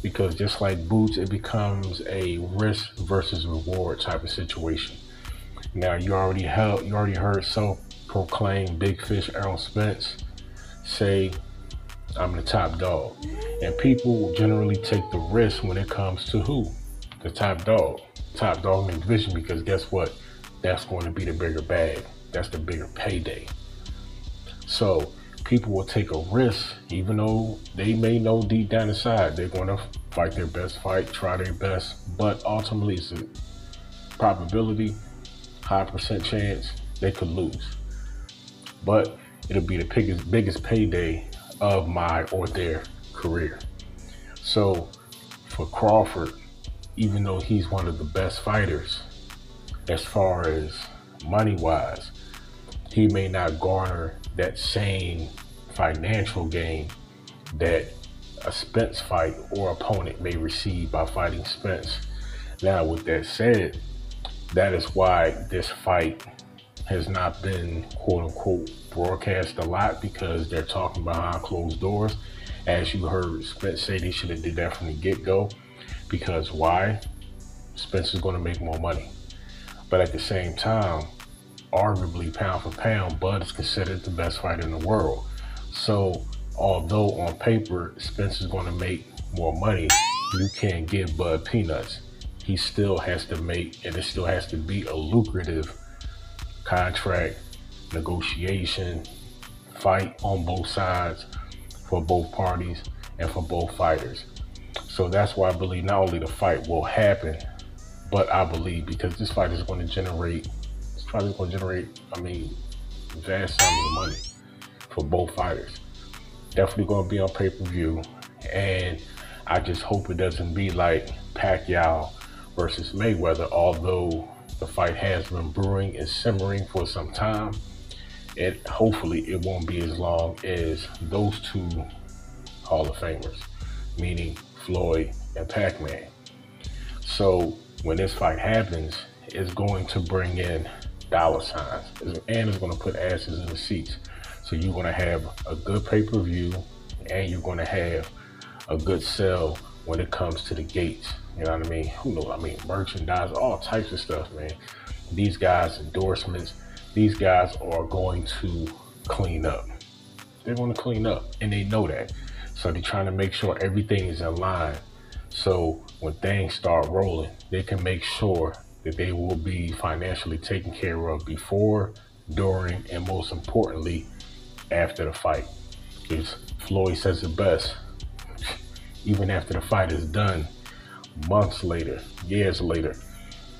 because just like boots, it becomes a risk versus reward type of situation. Now, you already heard self-proclaimed big fish Errol Spence say, "I'm the top dog," and people generally take the risk when it comes to who? The top dog in the division, because guess what? That's going to be the bigger bag. That's the bigger payday. So people will take a risk, even though they may know deep down inside they're going to fight their best fight, try their best, but ultimately it's a probability, high percent chance they could lose. But it'll be the biggest payday of my or their career. So for Crawford, even though he's one of the best fighters as far as money-wise, he may not garner that same financial gain that a Spence fight or opponent may receive by fighting Spence. Now, with that said, that is why this fight has not been quote-unquote broadcast a lot, because they're talking behind closed doors. As you heard Spence say, they should have did that from the get-go, because why? Spence is going to make more money. But at the same time, arguably pound for pound, Bud is considered the best fighter in the world. So although on paper Spence is going to make more money, you can't give Bud peanuts. He still has to make, and it still has to be a lucrative contract, negotiation, fight on both sides, for both parties and for both fighters. So that's why I believe not only the fight will happen, but I believe because this fight is going to generate, vast sums of money for both fighters. Definitely going to be on pay-per-view, and I just hope it doesn't be like Pacquiao versus Mayweather, although the fight has been brewing and simmering for some time. And hopefully it won't be as long as those two Hall of Famers, meaning Floyd and Pac-Man. So when this fight happens, it's going to bring in dollar signs, and it's going to put asses in the seats. So you're going to have a good pay-per-view, and you're going to have a good sell when it comes to the gates. You know what I mean? Who knows? I mean, merchandise, all types of stuff, man. These guys, endorsements, these guys are going to clean up. They're going to clean up, and they know that. So they're trying to make sure everything is in line. So when things start rolling, they can make sure that they will be financially taken care of before, during, and most importantly, after the fight. Because Floyd says it best, even after the fight is done, months later, years later,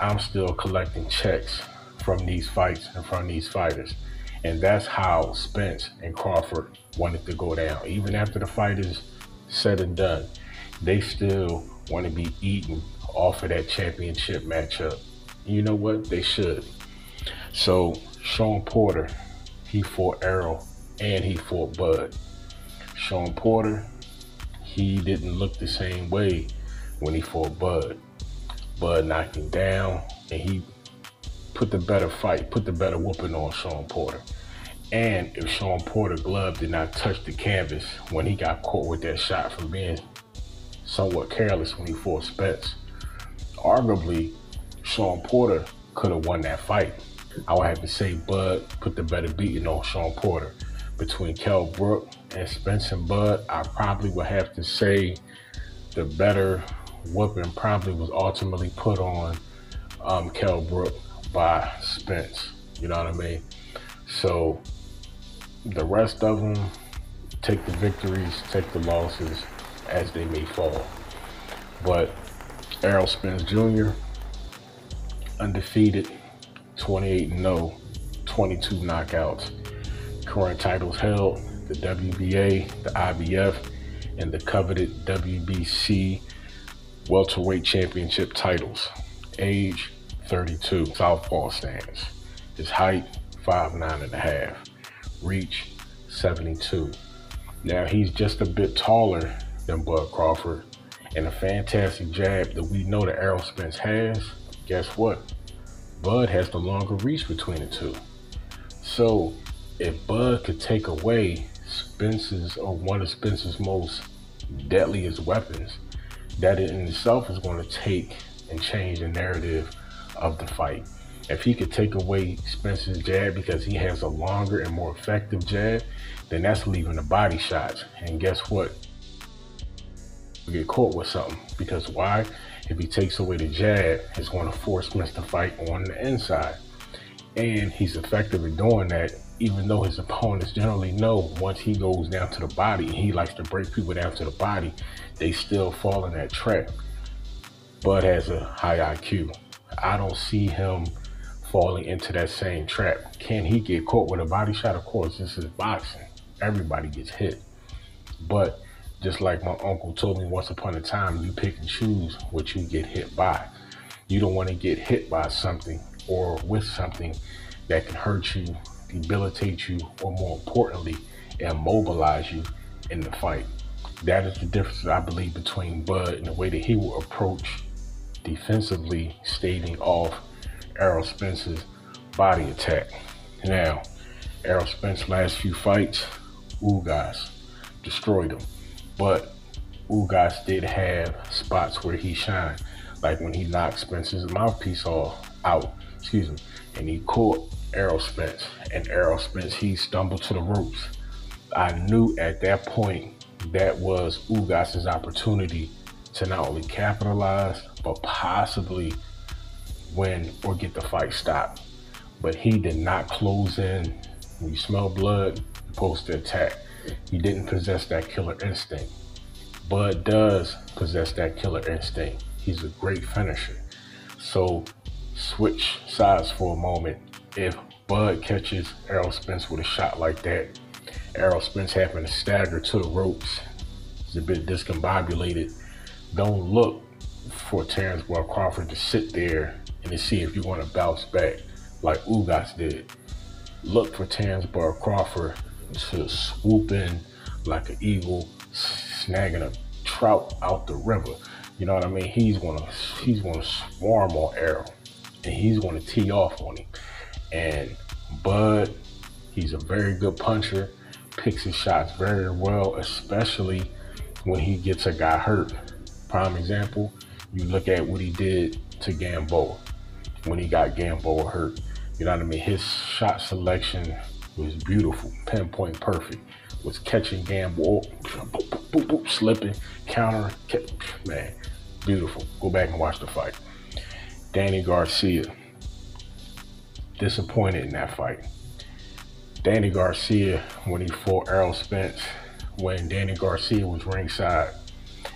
I'm still collecting checks from these fights and from these fighters. And that's how Spence and Crawford wanted to go down. Even after the fight is said and done, they still want to be eating off of that championship matchup. You know what? They should. So Sean Porter, he fought Errol and he fought Bud. Sean Porter, he didn't look the same way when he fought Bud. Bud knocked him down, and he put the better fight, put the better whooping on Sean Porter. And if Sean Porter's glove did not touch the canvas when he got caught with that shot from being somewhat careless when he fought Spence, arguably Sean Porter could have won that fight. I would have to say Bud put the better beating on Sean Porter. Between Kell Brook and Spence and Bud, I probably would have to say the better whooping probably was ultimately put on Kell Brook by Spence. You know what I mean? So the rest of them, take the victories, take the losses as they may fall. But Errol Spence Jr., undefeated, 28-0, 22 knockouts. Current titles held: the WBA, the IBF, and the coveted WBC welterweight championship titles. Age 32, southpaw stance. His height 5'9.5". Reach 72. Now he's just a bit taller than Bud Crawford, and a fantastic jab that we know that Errol Spence has. Guess what? Bud has the longer reach between the two. So if Bud could take away Spence's, or one of Spence's most deadliest weapons, that in itself is going to take and change the narrative of the fight. If he could take away Spence's jab because he has a longer and more effective jab, then that's leaving the body shots. And guess what? You get caught with something. Because why? If he takes away the jab, it's going to force Spence to fight on the inside. And he's effective at doing that, even though his opponents generally know once he goes down to the body, and he likes to break people down to the body, they still fall in that trap. Bud has a high IQ. I don't see him falling into that same trap. Can he get caught with a body shot? Of course, this is boxing. Everybody gets hit. But just like my uncle told me once upon a time, you pick and choose what you get hit by. You don't want to get hit by something or with something that can hurt you, debilitate you, or more importantly, immobilize you in the fight. That is the difference, I believe, between Bud and the way that he will approach defensively staving off Errol Spence's body attack. Now, Errol Spence's last few fights, Ugas destroyed him. But Ugas did have spots where he shined, like when he knocked Spence's mouthpiece out, and he caught Errol Spence. And Errol Spence, he stumbled to the ropes. I knew at that point that was Ugas's opportunity to not only capitalize, but possibly win or get the fight stopped. But he did not close in. When you smell blood, you're supposed to attack. He didn't possess that killer instinct. Bud does possess that killer instinct. He's a great finisher. So switch sides for a moment. If Bud catches Errol Spence with a shot like that, Errol Spence having to stagger to the ropes, he's a bit discombobulated. Don't look for Terence Crawford to sit there and to see if you're going to bounce back like Ugas did. Look for Terence Crawford to swoop in like an eagle, snagging a trout out the river. You know what I mean? He's gonna swarm on Errol, and he's gonna tee off on him. And Bud, he's a very good puncher, picks his shots very well, especially when he gets a guy hurt. Prime example, you look at what he did to Gamboa when he got Gamboa hurt. You know what I mean? His shot selection was beautiful, pinpoint perfect. Was catching Gamboa, slipping, counter, man, beautiful. Go back and watch the fight. Danny Garcia, disappointed in that fight. Danny Garcia, when he fought Errol Spence, when Danny Garcia was ringside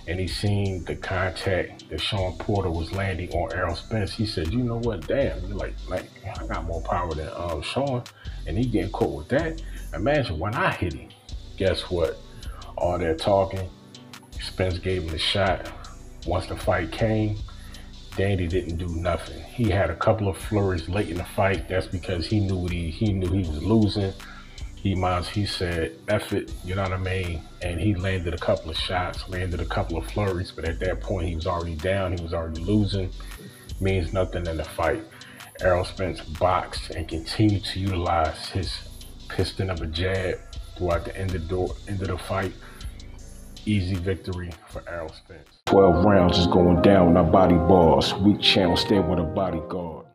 and he seen the contact that Sean Porter was landing on Errol Spence, he said, you know what, damn, you're like I got more power than Sean, and he getting caught with that. Imagine when I hit him. Guess what? All that talking, Spence gave him the shot. Once the fight came, Danny didn't do nothing. He had a couple of flurries late in the fight. That's because he knew he was losing. He said, F it, you know what I mean? And he landed a couple of shots, landed a couple of flurries, but at that point he was already down, he was already losing. Means nothing in the fight. Errol Spence boxed and continued to utilize his piston of a jab throughout the end of the fight. Easy victory for Errol Spence. 12 rounds is going down with our body bars. Weak channel, stay with a bodyguard.